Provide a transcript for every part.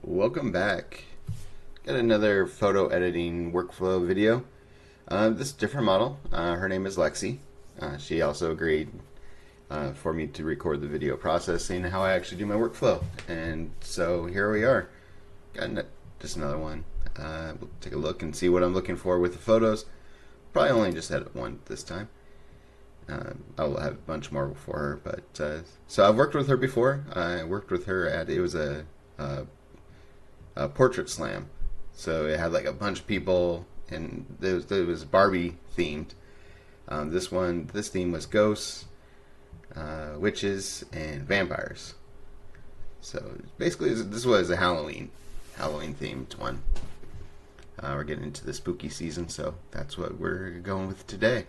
Welcome back. Got another photo editing workflow video. This different model. Her name is Lexi. She also agreed for me to record the video processing how I actually do my workflow. And so here we are. Got just another one. We'll take a look and see what I'm looking for with the photos. Probably only just edit one this time. I will have a bunch more before her, but so I've worked with her before. I worked with her at it was a portrait slam, so it had like a bunch of people, and it was Barbie themed. This theme was ghosts, witches, and vampires. So basically, this was a Halloween themed one. We're getting into the spooky season, so that's what we're going with today.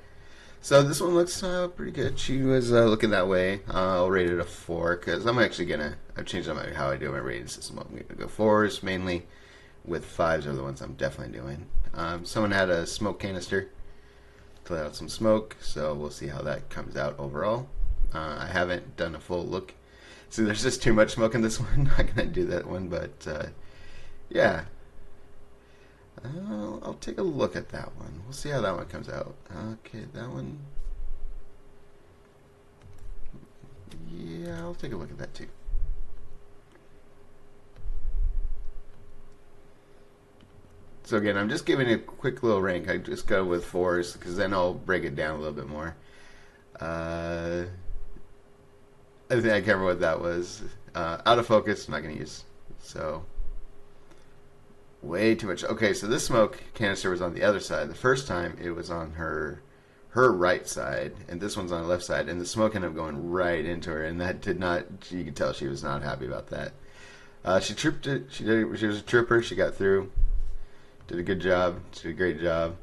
So this one looks pretty good. She was looking that way. I'll rate it a 4 because I've changed how I do my rating system. I'm going to go 4s mainly, with 5s are the ones I'm definitely doing. Someone had a smoke canister to let out some smoke, so we'll see how that comes out overall. I haven't done a full look. So there's just too much smoke in this one. I'm not going to do that one, but yeah. I'll take a look at that one. We'll see how that one comes out. Okay, that one. Yeah, I'll take a look at that too. So again, I'm just giving it a quick little rank. I just go with 4s because then I'll break it down a little bit more. I think I can't remember what that was. Out of focus, I'm not going to use. So way too much. Okay, so this smoke canister was on the other side. The first time it was on her right side, and this one's on the left side, and the smoke ended up going right into her, and that did not. You could tell she was not happy about that. She tripped it. She was a trooper. She got through. Did a good job. Did a great job.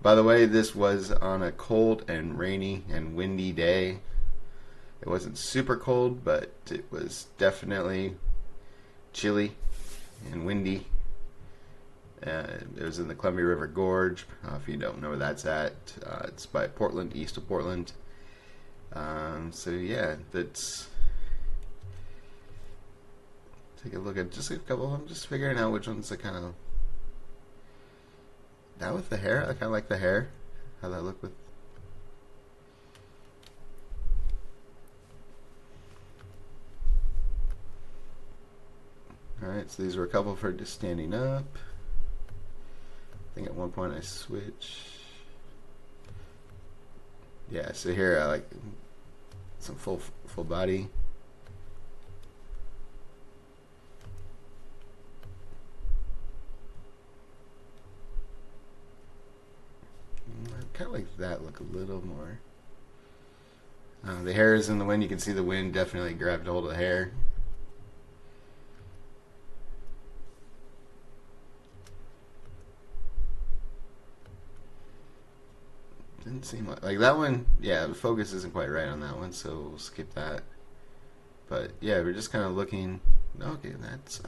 By the way, this was on a cold and rainy and windy day. It wasn't super cold, but it was definitely chilly and windy. It was in the Columbia River Gorge. If you don't know where that's at, it's by Portland, east of Portland. So yeah, that's. Take a look at just a couple. I'm just figuring out which ones I kind of. That with the hair, I kind of like the hair. How that look with. All right, so these were a couple for just standing up. I think at one point I switch. Yeah, so here I like some full body. I kind of like that look a little more. The hair is in the wind. You can see the wind definitely grabbed hold of the hair. Didn't seem like that one. Yeah, the focus isn't quite right on that one, so we'll skip that. But yeah, we're just kind of looking. Okay, that's.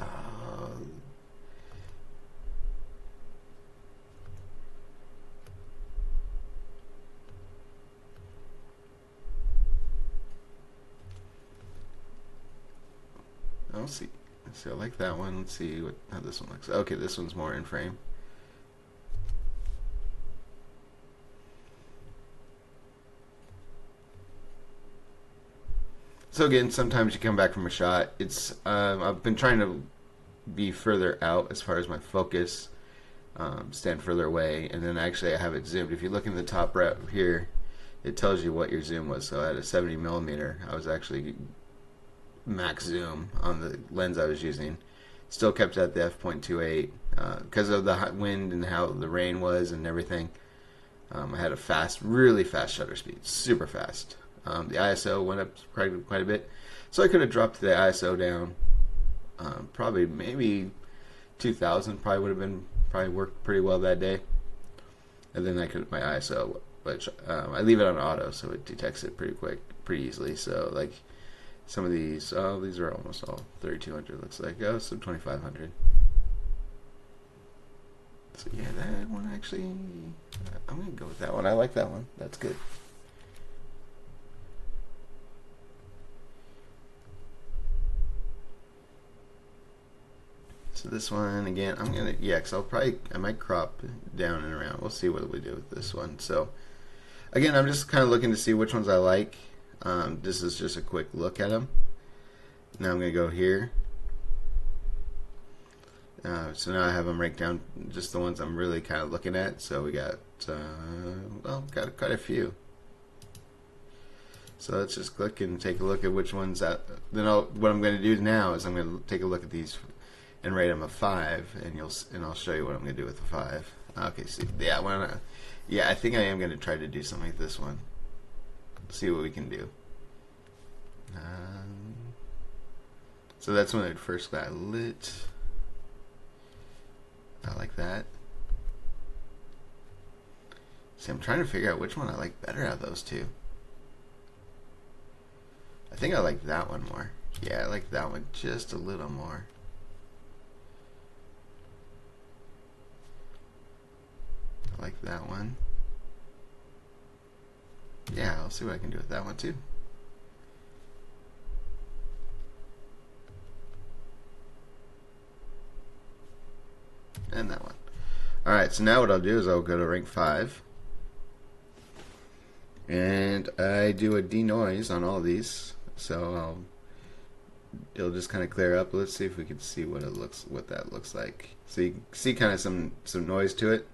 I'll see. So I like that one. Let's see how this one looks. Okay, this one's more in frame. So again, sometimes you come back from a shot. It's I've been trying to be further out as far as my focus, stand further away, and then actually I have it zoomed. If you look in the top right here, it tells you what your zoom was. So at a 70 millimeter, I was actually max zoom on the lens I was using. Still kept it at the f.28 because of the wind and how the rain was and everything. I had a really fast shutter speed, super fast. The ISO went up quite a bit, so I could have dropped the ISO down. Probably maybe 2000 probably worked pretty well that day. And then I could my ISO, which I leave it on auto, so it detects it pretty easily. So like some of these are almost all 3200. Looks like so 2500. So yeah, that one actually, I'm gonna go with that one. I like that one. That's good. So this one again, because I might crop down and around. We'll see what we do with this one. So again, I'm just kind of looking to see which ones I like. This is just a quick look at them. Now I'm going to go here. So now I have them ranked down, just the ones I'm really kind of looking at. So we got, got quite a few. So let's just click and take a look at which ones that. Then what I'm going to do now is I'm going to take a look at these and rate them a 5, and I'll show you what I'm going to do with the 5. Okay, see, I think I am going to try to do something like this one. See what we can do. So that's when it first got lit. I like that. See, I'm trying to figure out which one I like better out of those two. I think I like that one more. Yeah, I like that one just a little more. I like that one. Yeah, I'll see what I can do with that one too. And that one. Alright, so now what I'll do is I'll go to rank 5. And I do a denoise on all of these. So it'll just kind of clear up. Let's see if we can see what that looks like. So you can see kind of some noise to it.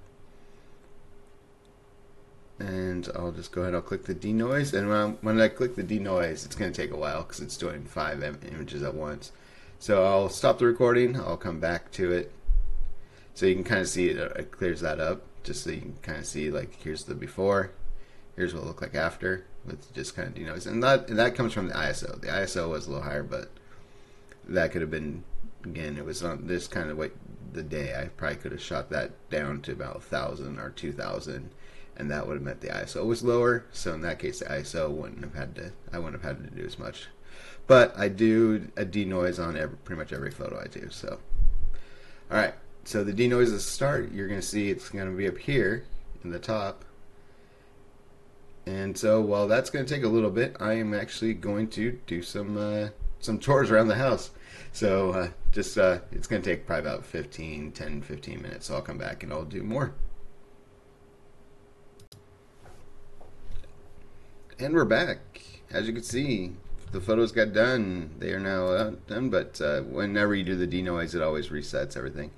And I'll just go ahead, I'll click the denoise, and when I click the denoise, it's going to take a while because it's doing 5 images at once. So I'll stop the recording, I'll come back to it, so you can kind of see it clears that up, just so you can kind of see, like, here's the before, here's what it looked like after, with just kind of denoise. And that comes from the ISO. The ISO was a little higher, but that could have been, again, it was on this kind of the day. I probably could have shot that down to about 1,000 or 2,000. And that would have meant the ISO was lower, so in that case the ISO I wouldn't have had to do as much. But I do a denoise on pretty much every photo I do. So, all right. So the denoise is start. You're going to see it's going to be up here in the top. And so while that's going to take a little bit, I am actually going to do some chores around the house. So it's going to take probably about 10, 15 minutes. So I'll come back and I'll do more. And we're back. As you can see, the photos got done. They are now done, but whenever you do the denoise, it always resets everything.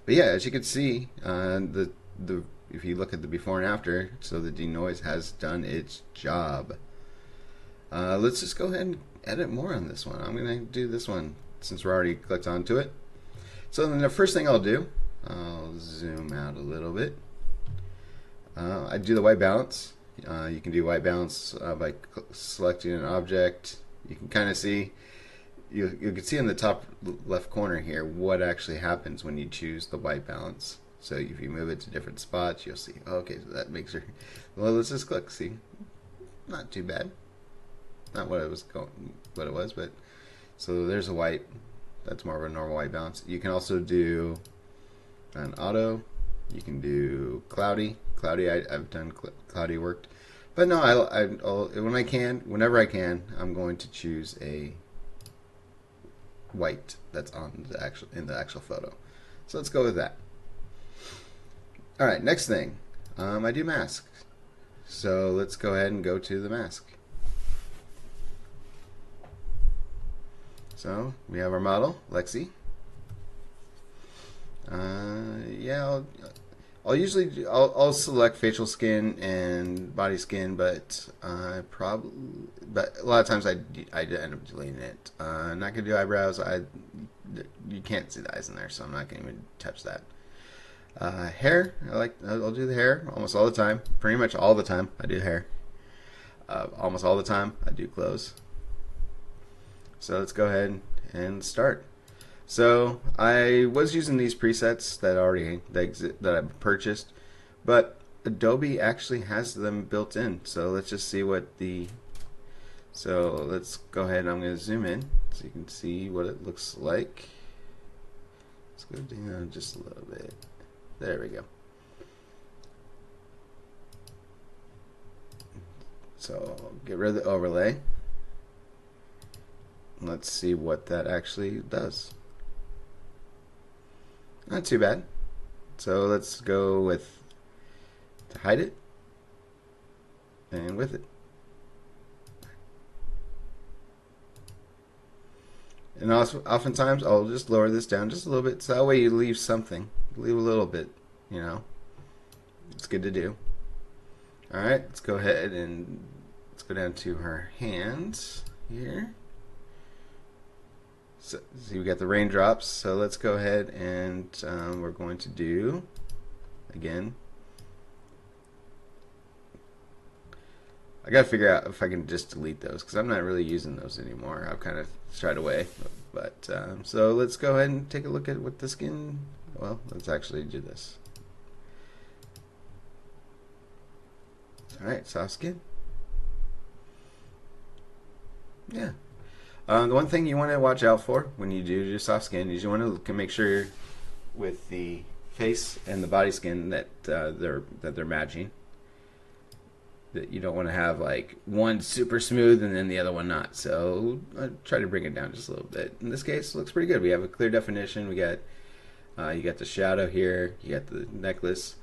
But yeah, as you can see, if you look at the before and after, so the denoise has done its job. Let's just go ahead and edit more on this one. I'm going to do this one since we're already clicked onto it. So then the first thing I'll do, I'll zoom out a little bit. I do the white balance. You can do white balance by selecting an object. You can kind of see, you can see in the top left corner here what actually happens when you choose the white balance. So if you move it to different spots, you'll see, okay, so that makes her, well, let's just click, see, not too bad. Not what it was but so there's a white, that's more of a normal white balance. You can also do an auto, you can do cloudy. I've done cloudy worked, but no, whenever I can, I'm going to choose a white that's in the actual photo. So let's go with that. All right, next thing, I do mask. So let's go ahead and go to the mask. So we have our model, Lexi. Yeah, I'll select facial skin and body skin, but a lot of times I end up deleting it. I'm not gonna do eyebrows. You can't see the eyes in there, so I'm not gonna even touch that. Hair, I'll do the hair almost all the time. Pretty much all the time I do hair. Almost all the time I do clothes. So let's go ahead and start. So I was using these presets that I purchased, but Adobe actually has them built in. So let's just see so let's go ahead and I'm going to zoom in so you can see what it looks like. Let's go down just a little bit. There we go. So I'll get rid of the overlay. Let's see what that actually does. Not too bad. So let's go with to hide it and with it. And also, oftentimes I'll just lower this down just a little bit so that way you leave something. Leave a little bit, you know. It's good to do. Alright, let's go ahead and let's go down to her hands here. So, see, we got the raindrops, so let's go ahead and we're going to do, again, I gotta figure out if I can just delete those because I'm not really using those anymore. I've kind of shied away. But so let's go ahead and take a look at what the skin. Well, let's actually do this. All right, soft skin. Yeah. The one thing you want to watch out for when you do soft skin is you want to make sure with the face and the body skin that they're matching. That you don't want to have like one super smooth and then the other one not. So I try to bring it down just a little bit. In this case, it looks pretty good. We have a clear definition. We got you got the shadow here. You got the necklace,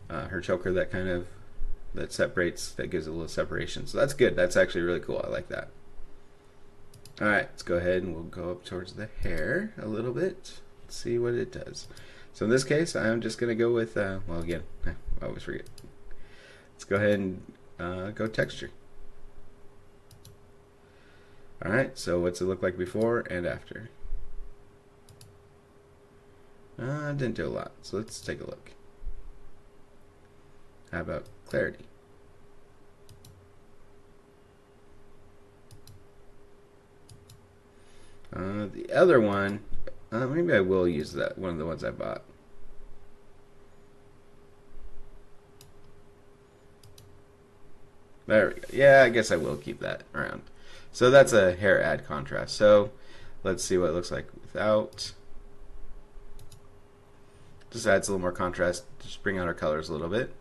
her choker that separates, that gives it a little separation. So that's good. That's actually really cool. I like that. All right, let's go ahead and we'll go up towards the hair a little bit. Let's see what it does. So in this case, I'm just gonna go with well, again, I always forget. Let's go ahead and go texture. Alright, so what's it look like before and after? Didn't do a lot, so let's take a look. How about clarity? The other one, maybe I will use that, one of the ones I bought. There we go. Yeah, I guess I will keep that around. So that's a hair add contrast. So let's see what it looks like without. Just adds a little more contrast. Just bring out our colors a little bit.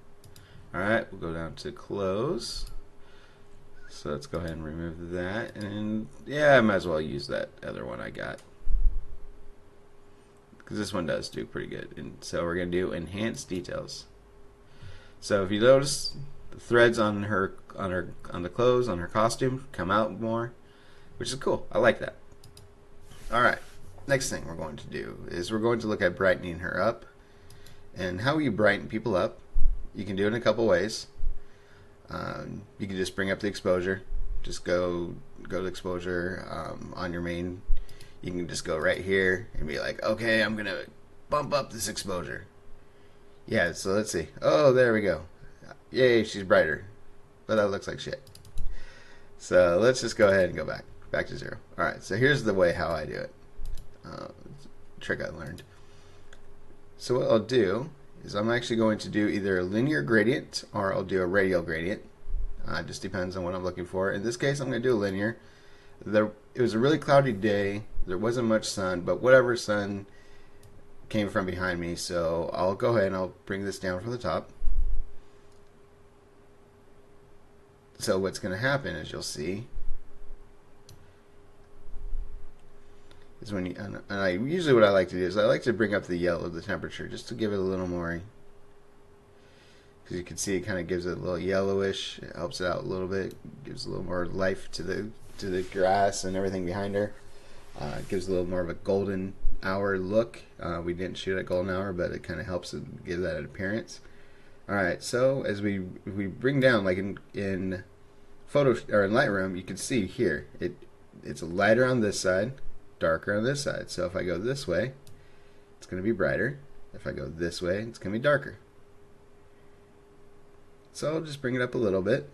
Alright, we'll go down to close. So let's go ahead and remove that. And yeah, I might as well use that other one I got. Because this one does do pretty good. And so we're going to do enhanced details. So if you notice, the threads on the clothes, on her costume, come out more, which is cool. I like that. Alright, next thing we're going to do is we're going to look at brightening her up. And how you brighten people up, you can do it in a couple ways. You can just bring up the exposure. Just go to exposure on your main. You can just go right here and be like, okay, I'm gonna bump up this exposure. Yeah, so let's see. Oh, there we go. Yay, she's brighter. But that looks like shit. So let's just go ahead and go back to 0. Alright, so here's the way how I do it. Trick I learned. So what I'll do is I'm actually going to do either a linear gradient or I'll do a radial gradient. It just depends on what I'm looking for. In this case, I'm going to do a linear. It was a really cloudy day. There wasn't much sun, but whatever sun came from behind me, so I'll go ahead and I'll bring this down from the top. So what's going to happen, as you'll see, is when you, and I usually what I like to do is I like to bring up the yellow, the temperature, just to give it a little more, because you can see it kind of gives it a little yellowish. It helps it out a little bit, gives a little more life to the grass and everything behind her. It gives a little more of a golden hour look. We didn't shoot at golden hour, but it kind of helps it give that appearance. All right, so as we bring down, like in photo or in Lightroom, you can see here it's lighter on this side, darker on this side. So if I go this way, it's going to be brighter. If I go this way, it's going to be darker. So I'll just bring it up a little bit,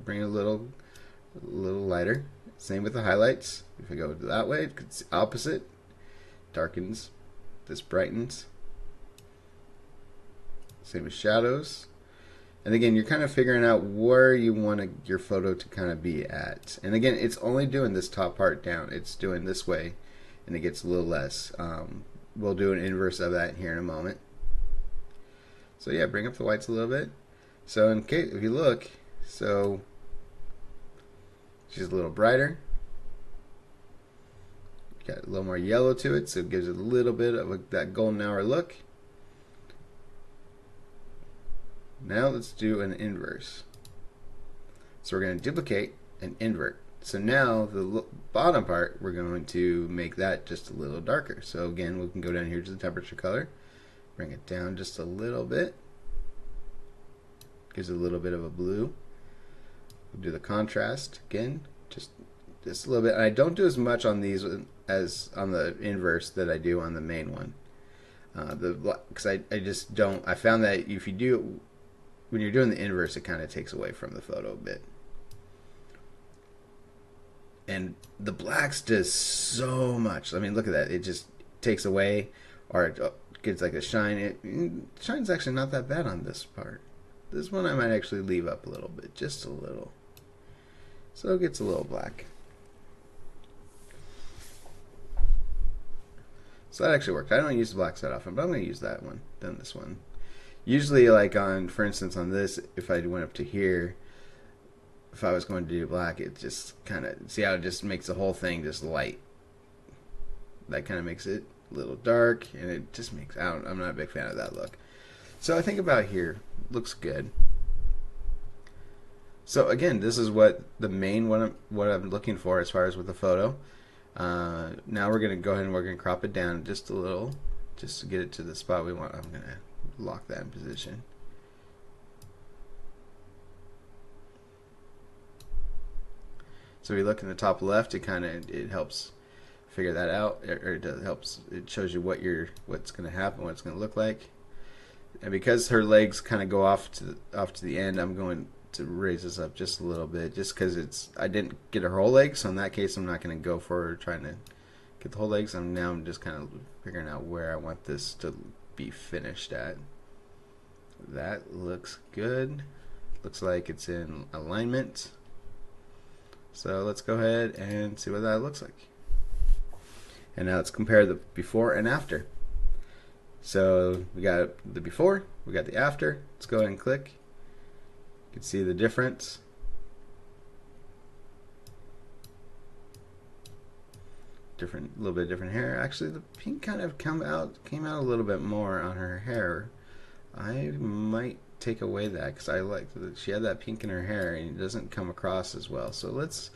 bring it a little lighter. Same with the highlights. If I go that way, it's opposite, darkens. This brightens. Same with shadows. And again, you're kind of figuring out where you want your photo to kind of be at. And again, it's only doing this top part down. It's doing this way, and it gets a little less. We'll do an inverse of that here in a moment. So yeah, bring up the whites a little bit. So in case, if you look, so she's a little brighter. got a little more yellow to it, so it gives it a little bit of that golden hour look. Now let's do an inverse. So we're going to duplicate and invert. So now the bottom part, we're going to make that just a little darker. So again, we can go down here to the temperature color, bring it down just a little bit. Gives it a little bit of a blue. We'll do the contrast again, just a little bit. And I don't do as much on these as on the inverse that I do on the main one. Because I just don't. I found that if you do, when you're doing the inverse, it kind of takes away from the photo a bit. And the blacks does so much. I mean, look at that. It just takes away, or it gets like a shine. Shine's actually not that bad on this part. This one I might actually leave up a little bit, just a little. So it gets a little black. So that actually worked. I don't use the blacks that often, but I'm going to use that one, then this one. Usually, like on, for instance, on this, if I went up to here, if I was going to do black, it just kind of, see how it just makes the whole thing just light. That kind of makes it a little dark, and it just makes, I'm not a big fan of that look. So I think about here, looks good. So again, this is what the main what I'm looking for as far as with the photo. Now we're going to go ahead and we're going to crop it down just a little, just to get it to the spot we want. I'm going to lock that in position. So if you look in the top left, it helps figure that out, or it shows you what's going to happen, what it's going to look like. And because her legs kind of go off to the end, I'm going to raise this up just a little bit, just because I didn't get her whole leg, so in that case I'm not going to go for trying to get the whole legs. I'm just kind of figuring out where I want this to be finished at. That looks good. Looks like it's in alignment. So let's go ahead and see what that looks like. And now let's compare the before and after. So we got the before, we got the after. Let's go ahead and click. You can see the difference. A little bit different hair. Actually, the pink kind of came out a little bit more on her hair. I might take away that because I like that she had that pink in her hair and it doesn't come across as well. So let's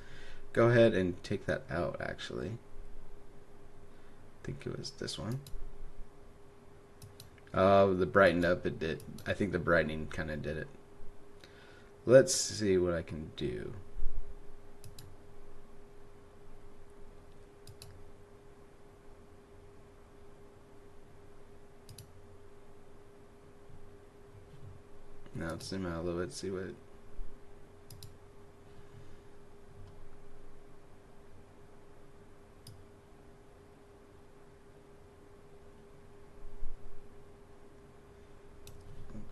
go ahead and take that out. Actually, I think it was this one. Oh, the brightened up, it did. I think the brightening kind of did it. Let's see what I can do. Now let's zoom out a little bit, see what.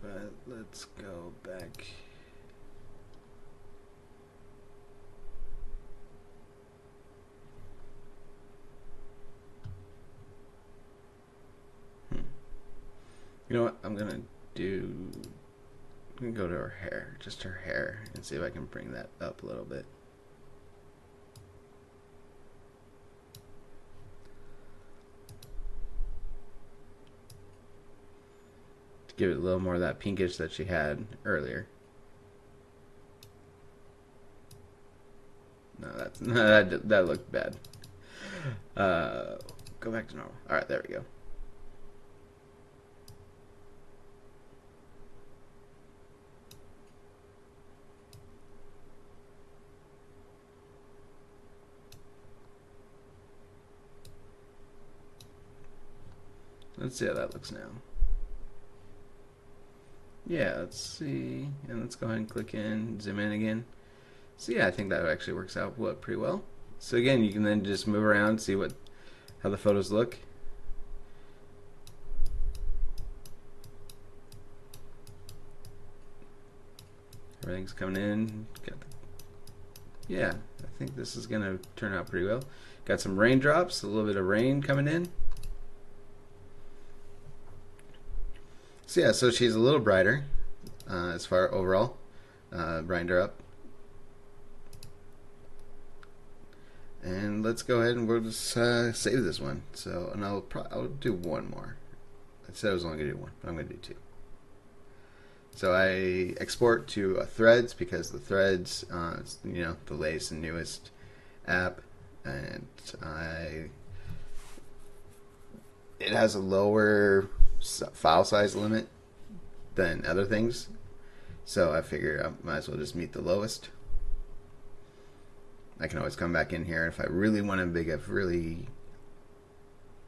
But let's go back. You know what? I'm gonna go to her hair, just her hair, and see if I can bring that up a little bit. To give it a little more of that pinkish that she had earlier. No, that looked bad. Go back to normal. All right, there we go. Let's see how that looks now. Yeah, let's see. And let's go ahead and click in, zoom in again. So yeah, I think that actually works out pretty well. So again, you can then just move around, see how the photos look. Everything's coming in. Yeah, I think this is going to turn out pretty well. Got some raindrops, a little bit of rain coming in. So yeah, so she's a little brighter as far overall. Brightened her up. And let's go ahead and we'll just save this one. So, and I'll do one more. I said I was only going to do one, but I'm going to do two. So I export to Threads because the Threads, is, the latest and newest app, and it has a lower file size limit than other things. So I figure I might as well just meet the lowest. I can always come back in here. If I really want a really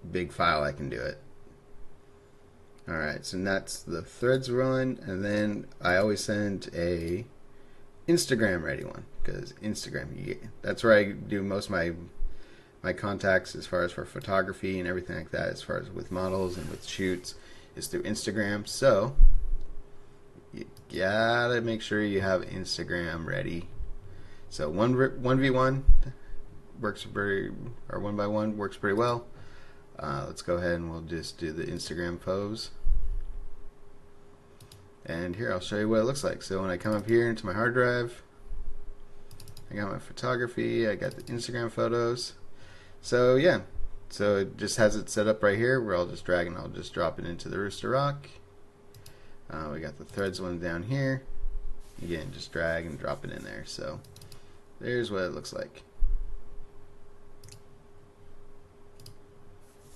big file, I can do it. Alright, so that's the Threads one, and then I always send a Instagram ready one, because Instagram, that's where I do most of my contacts as far as for photography and everything like that, as far as with models and with shoots, is through Instagram. So you gotta make sure you have Instagram ready. So 1v1 works pretty, or 1x1 works pretty well. Let's go ahead and we'll just do the Instagram pose. And here I'll show you what it looks like. So when I come up here into my hard drive, I got my photography, I got the Instagram photos. So yeah, so it just has it set up right here where I'll just drag and I'll just drop it into the Rooster Rock. We got the Threads one down here. Again, just drag and drop it in there. So there's what it looks like.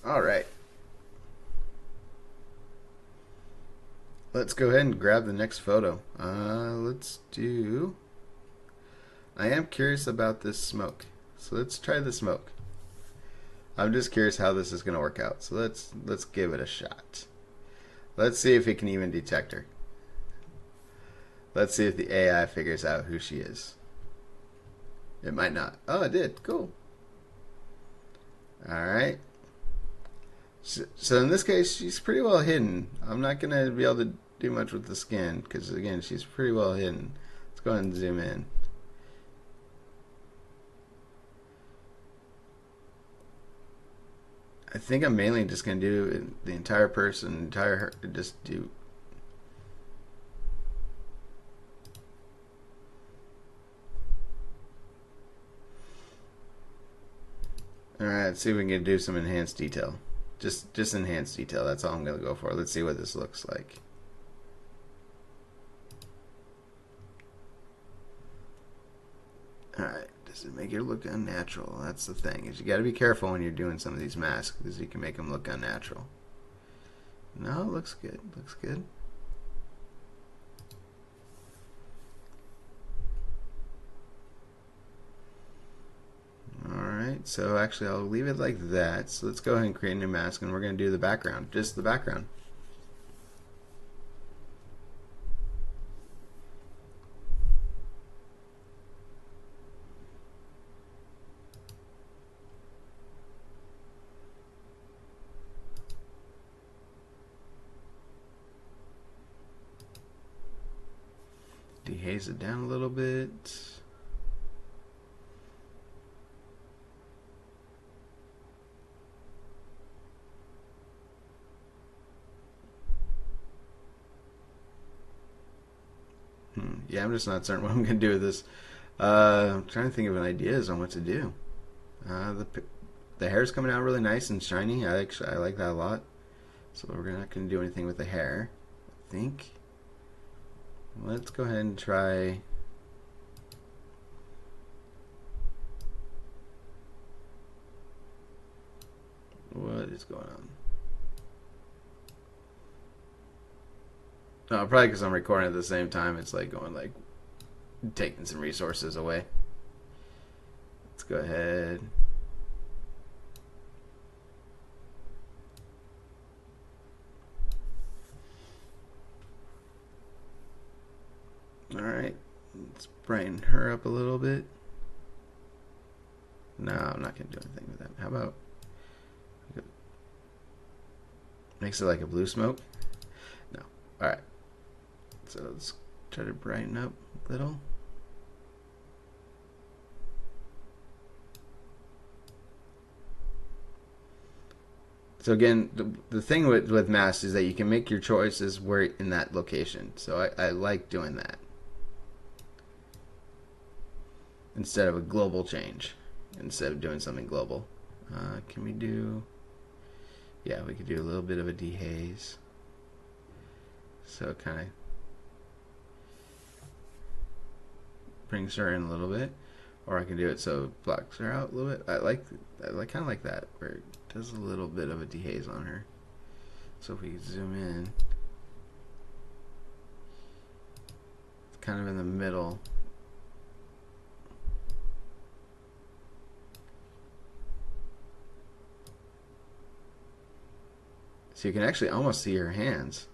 Alright. Let's go ahead and grab the next photo. Let's do... I am curious about this smoke. So let's try the smoke. I'm just curious how this is going to work out. So let's give it a shot. Let's see if it can even detect her. Let's see if the AI figures out who she is. It might not. Oh, it did. Cool. Alright. So in this case, she's pretty well hidden. I'm not going to be able to do much with the skin because, again, she's pretty well hidden. Let's go ahead and zoom in. I think I'm mainly just going to do the entire person, just do... Alright, let's see if we can do some enhanced detail. Just enhanced detail, that's all I'm going to go for. Let's see what this looks like. Alright, does it make it look unnatural? That's the thing, is you got to be careful when you're doing some of these masks, because you can make them look unnatural. No, it looks good, looks good. Alright, so actually I'll leave it like that. So let's go ahead and create a new mask, and we're going to do the background, just the background. Dehaze it down a little bit. Yeah, I'm just not certain what I'm going to do with this. I'm trying to think of ideas on what to do. The hair's coming out really nice and shiny. I like that a lot. So we're not going to do anything with the hair, I think. Let's go ahead and try... What is going on? No, probably because I'm recording at the same time. It's like going like taking some resources away. Let's go ahead. Alright, let's brighten her up a little bit. No, I'm not going to do anything with that. How about... Makes it like a blue smoke? No. Alright. So let's try to brighten up a little. So again, the thing with masks is that you can make your choices where in that location. So I like doing that instead of a global change. instead of doing something global. Can we do... Yeah, we could do a little bit of a dehaze. So it kind of brings her in a little bit. Or I can do it so it blocks her out a little bit. I kind of like that, where it does a little bit of a dehaze on her. So if we zoom in, it's kind of in the middle. So you can actually almost see her hands.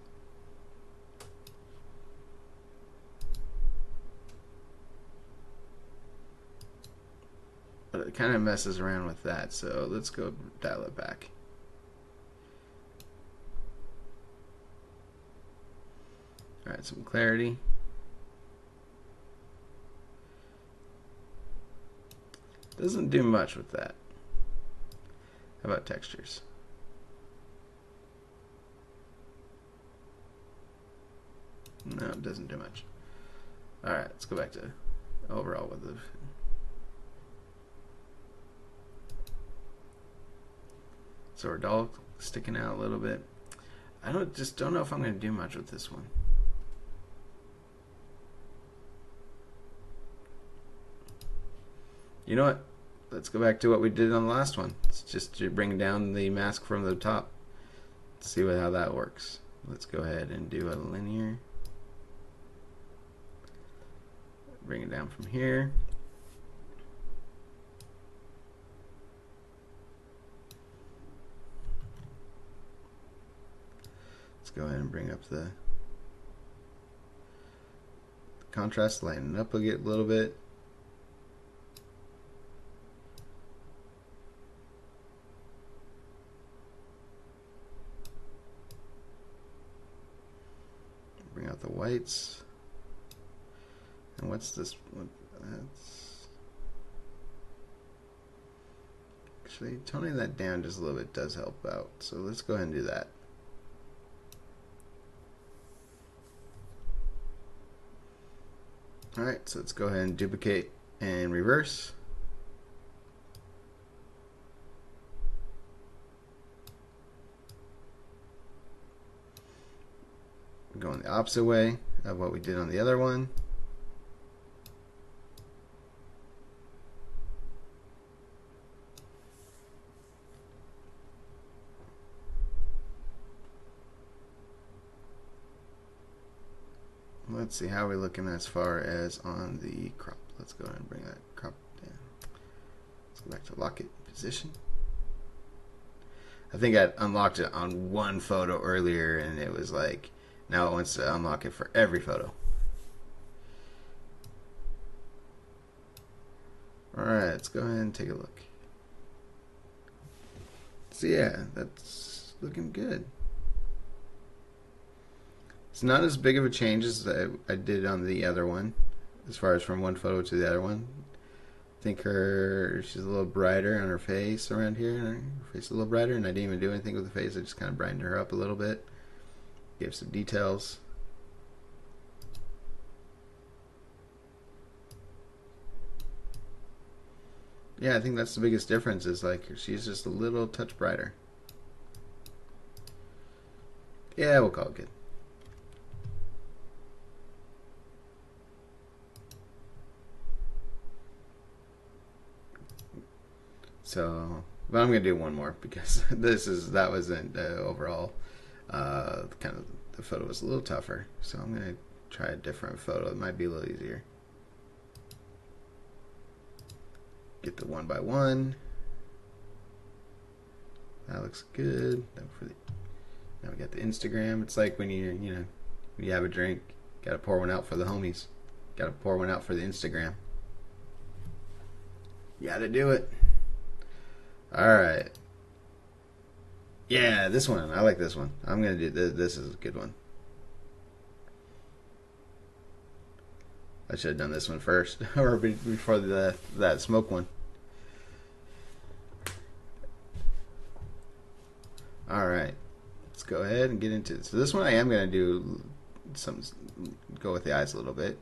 But it kind of messes around with that, so let's go dial it back. Alright, some clarity. Doesn't do much with that. How about textures? No, it doesn't do much. Alright, let's go back to overall with the... So her doll sticking out a little bit. I just don't know if I'm going to do much with this one. You know what? Let's go back to what we did on the last one. It's just to bring down the mask from the top. Let's see how that works. Let's go ahead and do a linear. Bring it down from here. Let's go ahead and bring up the contrast, lighten it up a little bit. Bring out the whites. And what's this one? That's actually toning that down just a little bit does help out. So let's go ahead and do that. Alright, so let's go ahead and duplicate and reverse. We're going the opposite way of what we did on the other one. Let's see how we're looking as far as on the crop. Let's go ahead and bring that crop down. Let's go back to lock it position. I think I unlocked it on one photo earlier and it was like, now it wants to unlock it for every photo. Alright, let's go ahead and take a look. So yeah, that's looking good. It's not as big of a change as I did on the other one, as far as from one photo to the other one. I think she's a little brighter on her face around here, and her face a little brighter, and I didn't even do anything with the face. I just kind of brightened her up a little bit, gave some details. Yeah, I think that's the biggest difference, is like she's just a little touch brighter. Yeah, we'll call it good. So, but I'm gonna do one more because that wasn't overall kind of, the photo was a little tougher. So I'm gonna try a different photo. It might be a little easier. Get the 1x1. That looks good. Now we got the Instagram. It's like when when you have a drink, gotta pour one out for the homies. Gotta pour one out for the Instagram. You gotta do it. Alright. Yeah, this one. I like this one. I'm going to do this. This is a good one. I should have done this one first. Or before that smoke one. Alright. Let's go ahead and get into it. So this one I am going to do go with the eyes a little bit.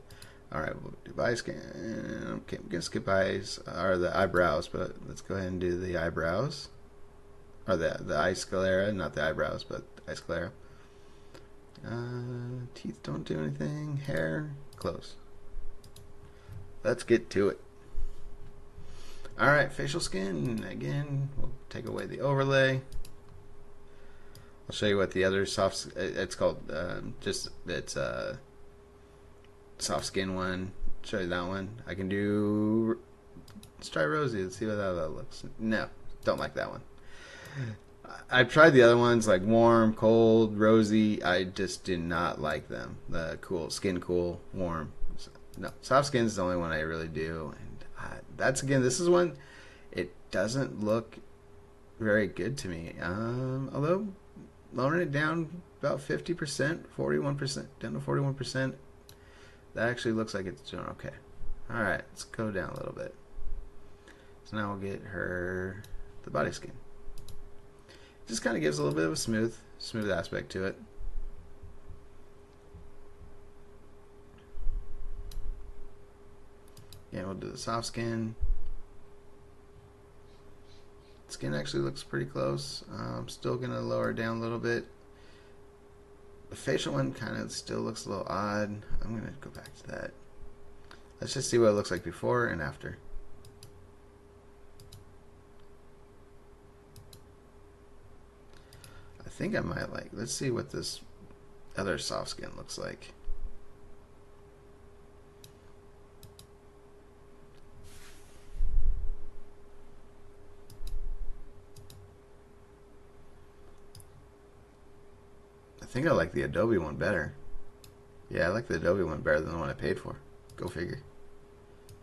Alright, we'll do eye scan. Okay, I'm gonna skip eyes, or the eyebrows, but let's go ahead and do the eyebrows. Or the eye sclera, not the eyebrows, but eye sclera. Teeth don't do anything. Hair, close. Let's get to it. Alright, facial skin. Again, we'll take away the overlay. I'll show you what the other soft, it's called, it's a soft skin one. Show you that one. I can do, let's try rosy. Let's see what that looks. No, don't like that one. I've tried the other ones like warm, cold, rosy. I just did not like them. The cool, skin cool, warm. No, soft skin is the only one I really do. And that's, again, this is one, it doesn't look very good to me. Although lowering it down about 50%, 41%, down to 41%, that actually looks like it's doing okay. Alright, let's go down a little bit. So now we'll get her the body skin. Just kind of gives a little bit of a smooth aspect to it. Yeah, we'll do the soft skin. Skin actually looks pretty close. I'm still gonna lower it down a little bit. The facial one kind of still looks a little odd. I'm gonna go back to that. Let's just see what it looks like before and after. I think I might like, let's see what this other soft skin looks like. I think I like the Adobe one better. Yeah, I like the Adobe one better than the one I paid for. Go figure.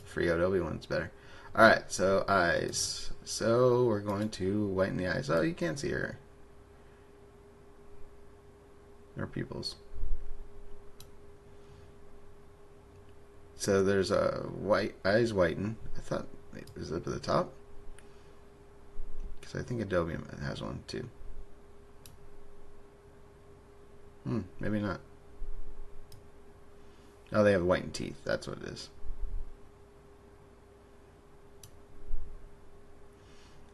Free Adobe one's better. Alright, so eyes. So we're going to whiten the eyes. Oh, you can't see her pupils. So there's a white eyes whiten. I thought it was up at the top, because I think Adobe has one too. Maybe not. Oh, they have whitened teeth. That's what it is.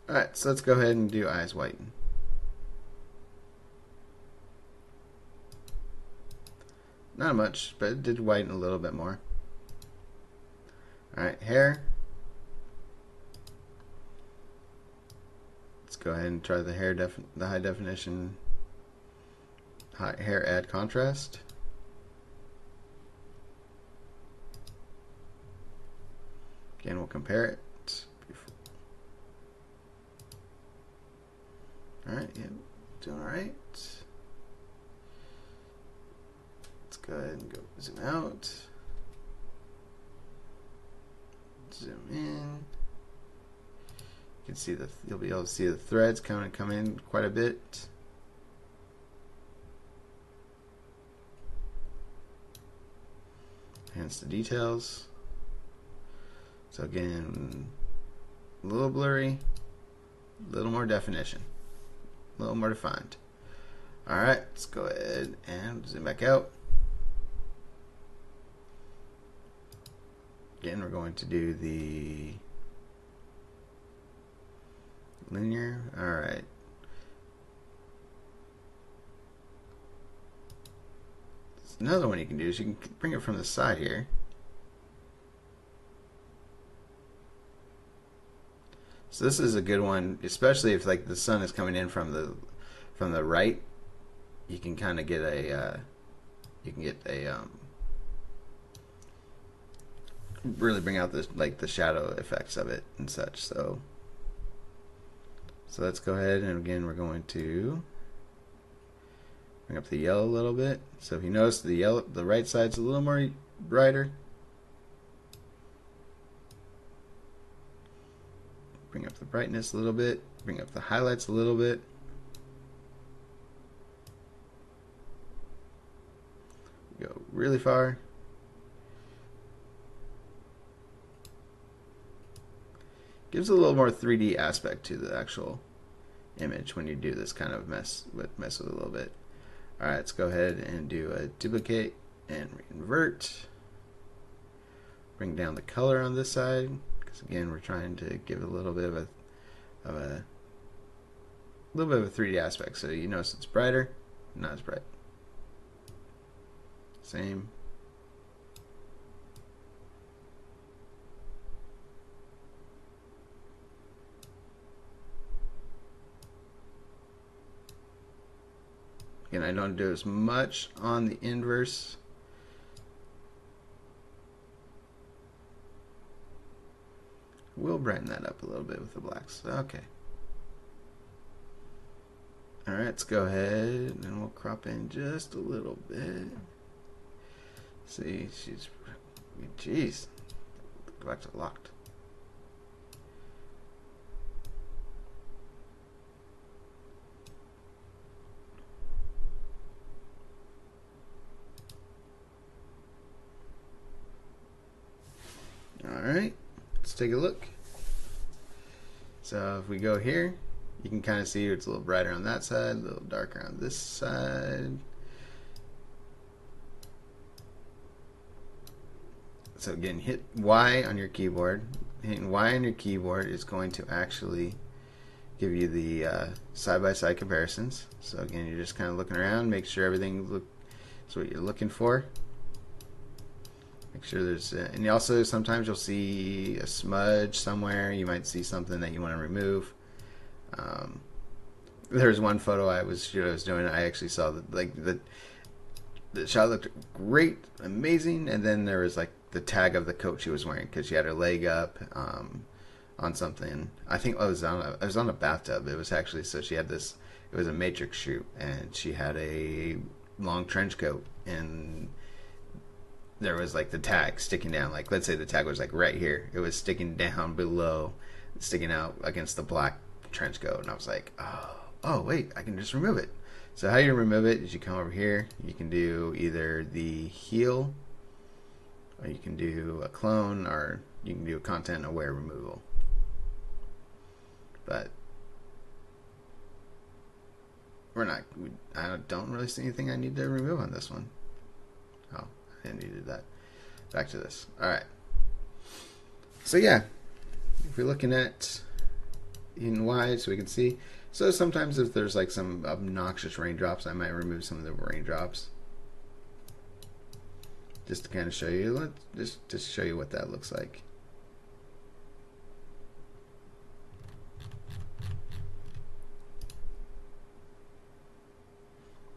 Alright, so let's go ahead and do eyes whiten. Not much, but it did whiten a little bit more. Alright, hair. Let's go ahead and try the the high definition hair add contrast. Again, we'll compare it. Alright, yeah, doing alright. Let's go ahead and go zoom out. Zoom in. You can see you'll be able to see the threads come in quite a bit. Hence the details. So again, a little blurry, a little more definition, a little more defined. Alright, let's go ahead and zoom back out. Again, we're going to do the linear. Alright. Another one you can do is you can bring it from the side here. So this is a good one, especially if like the sun is coming in from the right. You can kind of get a really bring out the shadow effects of it and such. So let's go ahead, and again we're going to bring up the yellow a little bit. So if you notice, the right side's a little more brighter. Bring up the brightness a little bit. Bring up the highlights a little bit. Go really far. Gives a little more 3D aspect to the actual image when you do this kind of mess with it a little bit. Alright, let's go ahead and do a duplicate and invert. bring down the color on this side, because again we're trying to give a little bit of a little bit of a 3D aspect. So you notice it's brighter, not as bright. Same. Again, I don't do as much on the inverse. We'll brighten that up a little bit with the blacks. Okay. Alright, let's go ahead and we'll crop in just a little bit. See, she's... Jeez. Go back to locked. Alright, let's take a look. So if we go here, you can kind of see it's a little brighter on that side, a little darker on this side. So again, hit Y on your keyboard. Hitting Y on your keyboard is going to actually give you the side-by-side comparisons. So again, you're just kind of looking around, make sure everything looks what you're looking for. Make sure there's, and also sometimes you'll see a smudge somewhere. You might see something that you want to remove. There's one photo I was doing. I actually saw that the shot looked great, amazing, and then there was like the tag of the coat she was wearing because she had her leg up on something. I think it was on a bathtub. It was actually, so she had this. It was a Matrix shoot, and she had a long trench coat, and there was like the tag sticking down. Like, let's say the tag was like right here. It was sticking down below, sticking out against the black trench coat, and I was like, oh wait, I can just remove it. So how you remove it is you come over here. You can do either the heal, or you can do a clone, or you can do a content aware removal. But I don't really see anything I need to remove on this one. Oh, I needed that. Back to this. Alright. So yeah, if we're looking at in wide so we can see. So sometimes if there's like some obnoxious raindrops, I might remove some of the raindrops. Just to kind of show you, just show you what that looks like.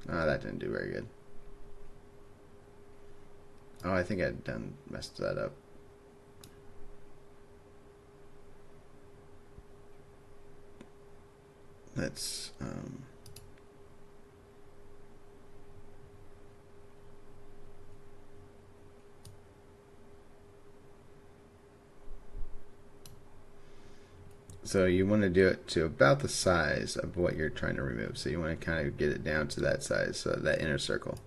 Oh, that didn't do very good. Oh, I think I'd messed that up. Let's so you want to do it to about the size of what you're trying to remove. So you want to kind of get it down to that size, so that inner circle.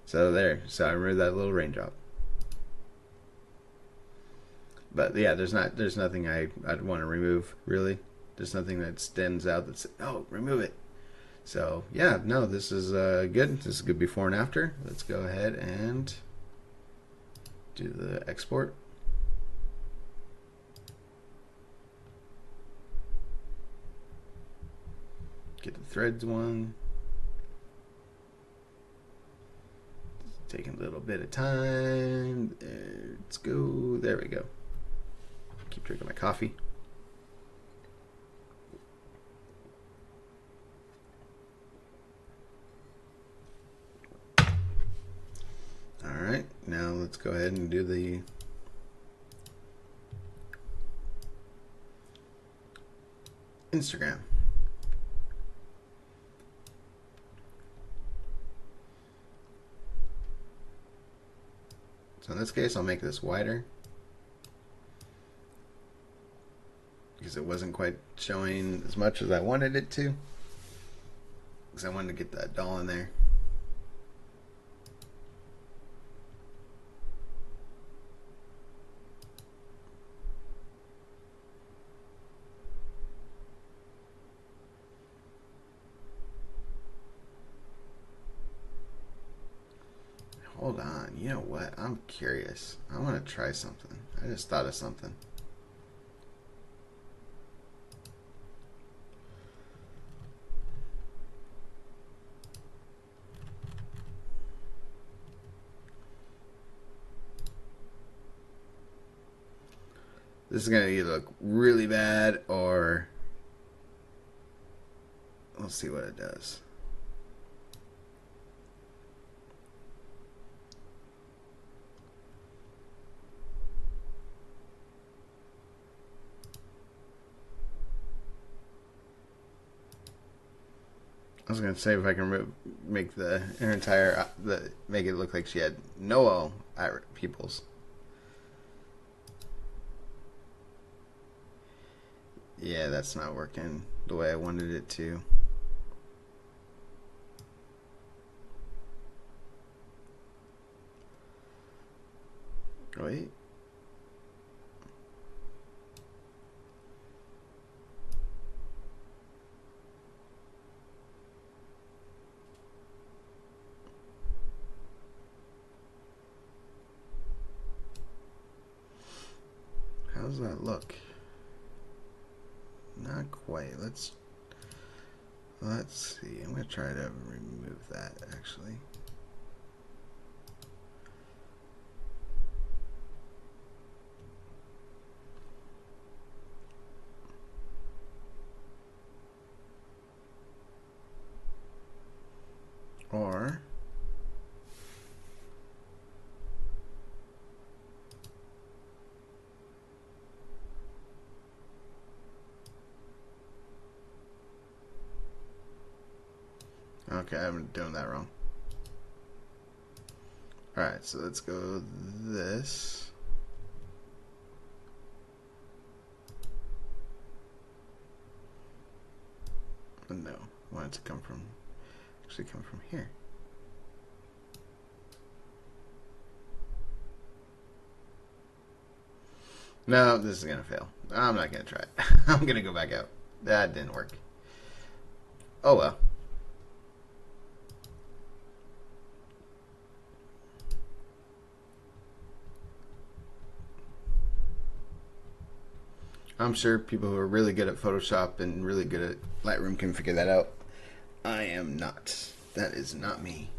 So there, so I removed that little raindrop. But yeah, there's nothing I'd want to remove really. There's nothing that stands out that's, oh, remove it. So yeah, no, this is good. This is good before and after. Let's go ahead and do the export. Get the threads one. It's taking a little bit of time. Let's go. There we go. Keep drinking my coffee. Alright, now let's go ahead and do the Instagram. So in this case, I'll make this wider because it wasn't quite showing as much as I wanted it to, because I wanted to get that doll in there. Hold on. You know what? I'm curious. I want to try something. I just thought of something. This is going to either look really bad or we'll see what it does. I was gonna say if I can make the entire make it look like she had no pupils. Yeah, that's not working the way I wanted it to. Wait. How does that look? Not quite. Let's see. I'm gonna try to remove that actually. Or okay, I'm doing that wrong. Alright, so let's go this. No, I want it to come from here. No, this is gonna fail. I'm not gonna try it. I'm gonna go back out. That didn't work. Oh well. I'm sure people who are really good at Photoshop and really good at Lightroom can figure that out. I am not. That is not me.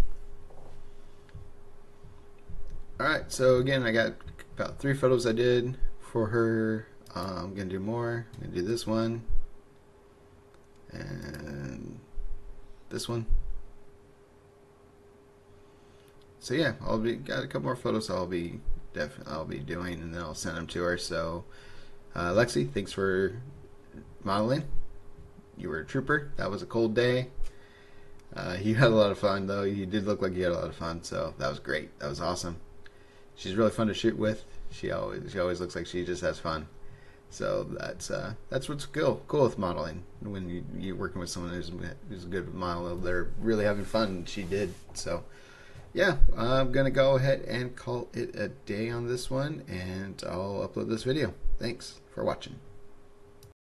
Alright, so again, I got about 3 photos I did for her. I'm going to do more. I'm going to do this one. And this one. So yeah, got a couple more photos I'll be doing, and then I'll send them to her. So Lexi, thanks for modeling. You were a trooper. That was a cold day. You had a lot of fun, though. You did look like you had a lot of fun, so that was great. That was awesome. She's really fun to shoot with. She always looks like she just has fun. So that's what's cool with modeling. When you're working with someone who's a good model, they're really having fun. She did. So yeah, I'm gonna go ahead and call it a day on this one, and I'll upload this video. Thanks for watching.